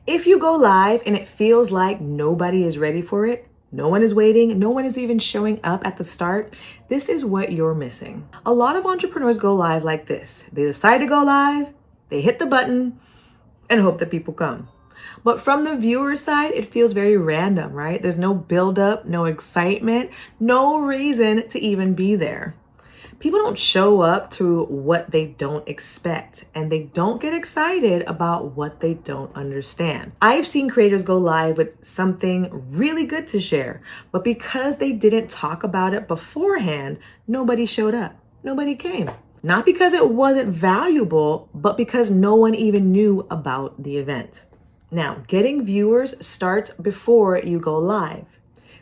If you go live and it feels like nobody is ready for it, no one is waiting, no one is even showing up at the start, this is what you're missing. A lot of entrepreneurs go live like this. They decide to go live, they hit the button, and hope that people come. But from the viewer side, it feels very random, right? There's no buildup, no excitement, no reason to even be there. People don't show up to what they don't expect, and they don't get excited about what they don't understand. I've seen creators go live with something really good to share, but because they didn't talk about it beforehand, nobody showed up. Nobody came. Not because it wasn't valuable, but because no one even knew about the event. Now, getting viewers starts before you go live.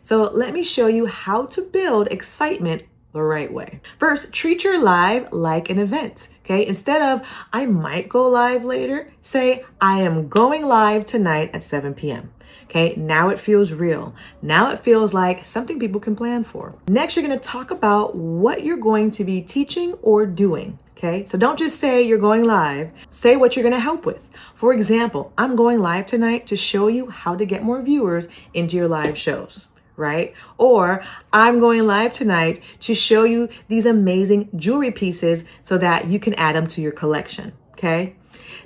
So let me show you how to build excitement the right way. First, treat your live like an event, okay? Instead of, I might go live later, say, I am going live tonight at 7 p.m. Okay, now it feels real. Now it feels like something people can plan for. Next, you're gonna talk about what you're going to be teaching or doing. Okay, so don't just say you're going live, say what you're gonna help with. For example, I'm going live tonight to show you how to get more viewers into your live shows, right? Or I'm going live tonight to show you these amazing jewelry pieces so that you can add them to your collection, okay?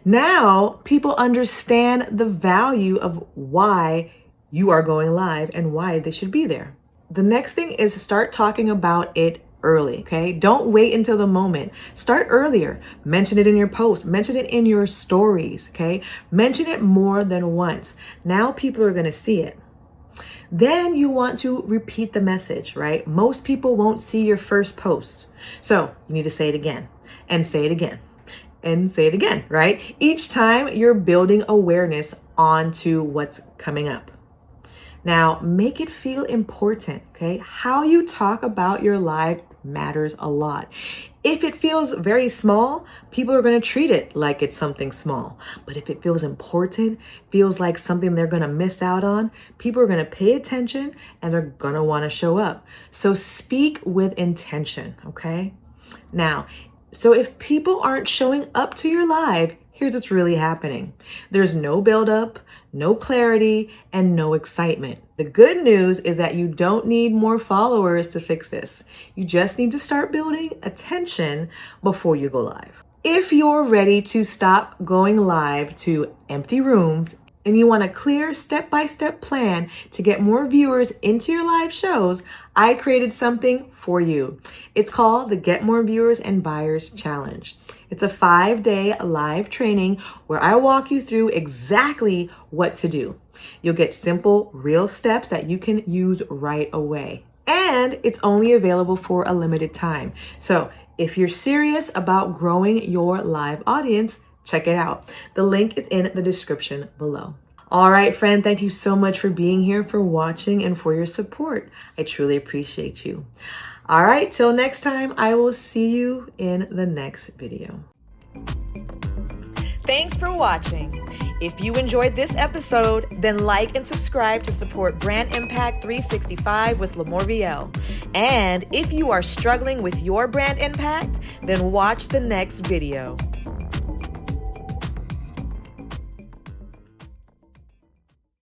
Now people understand the value of why you are going live and why they should be there. The next thing is start talking about it early, okay? Don't wait until the moment. Start earlier. Mention it in your posts. Mention it in your stories, okay? Mention it more than once. Now people are going to see it. Then you want to repeat the message, right? Most people won't see your first post. So you need to say it again and say it again and say it again, right? Each time you're building awareness onto what's coming up. Now, make it feel important, okay? How you talk about your live matters a lot. If it feels very small, people are going to treat it like it's something small. But if it feels important, feels like something they're going to miss out on, people are going to pay attention and they're going to want to show up. So speak with intention, okay? Now, so if people aren't showing up to your live, here's what's really happening. There's no buildup, no clarity, and no excitement. The good news is that you don't need more followers to fix this. You just need to start building attention before you go live. If you're ready to stop going live to empty rooms and you want a clear step-by-step plan to get more viewers into your live shows, I created something for you. It's called the Get More Viewers and Buyers Challenge. It's a 5-day live training where I walk you through exactly what to do. You'll get simple, real steps that you can use right away. And it's only available for a limited time. So if you're serious about growing your live audience, check it out. The link is in the description below. All right, friend, thank you so much for being here, for watching, and for your support. I truly appreciate you. All right, till next time, I will see you in the next video. Thanks for watching. If you enjoyed this episode, then like and subscribe to support Brand Impact 365 with LaMorvielle. And if you are struggling with your brand impact, then watch the next video.